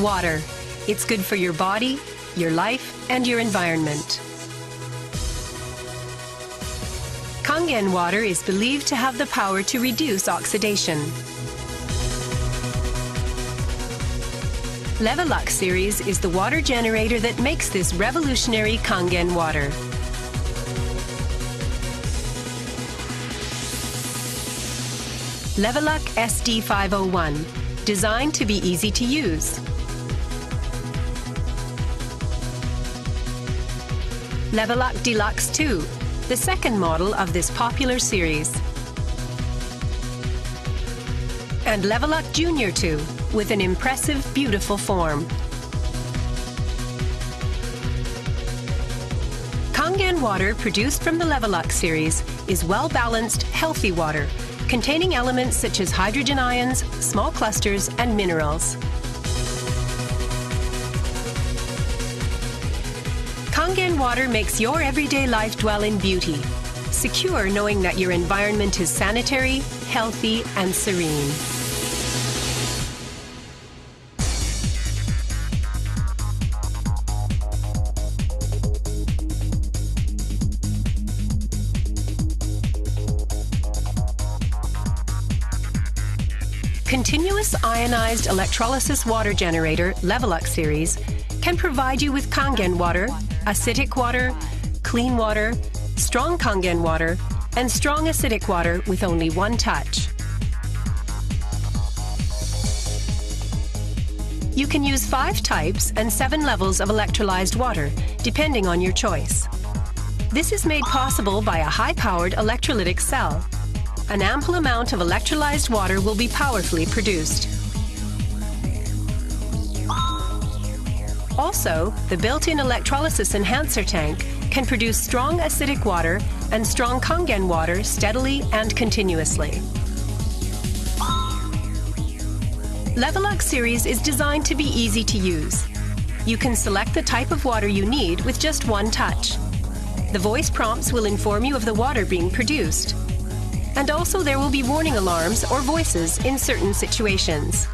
Water. It's good for your body, your life, and your environment. Kangen water is believed to have the power to reduce oxidation. Levelux series is the water generator that makes this revolutionary Kangen water. Levelux SD501, designed to be easy to use. Levelux Deluxe 2, the second model of this popular series. And Levelux Junior 2, with an impressive, beautiful form. Kangen water produced from the Levelux series is well-balanced, healthy water, containing elements such as hydrogen ions, small clusters, and minerals. Kangen water makes your everyday life dwell in beauty, secure knowing that your environment is sanitary, healthy, and serene. Continuous ionized electrolysis water generator Levelux series can provide you with Kangen water, acidic water, clean water, strong Kangen water, and strong acidic water with only one touch. You can use 5 types and 7 levels of electrolyzed water, depending on your choice. This is made possible by a high-powered electrolytic cell. An ample amount of electrolyzed water will be powerfully produced. Also, the built-in electrolysis enhancer tank can produce strong acidic water and strong Kangen water steadily and continuously. Levelux series is designed to be easy to use. You can select the type of water you need with just one touch. The voice prompts will inform you of the water being produced. And also there will be warning alarms or voices in certain situations.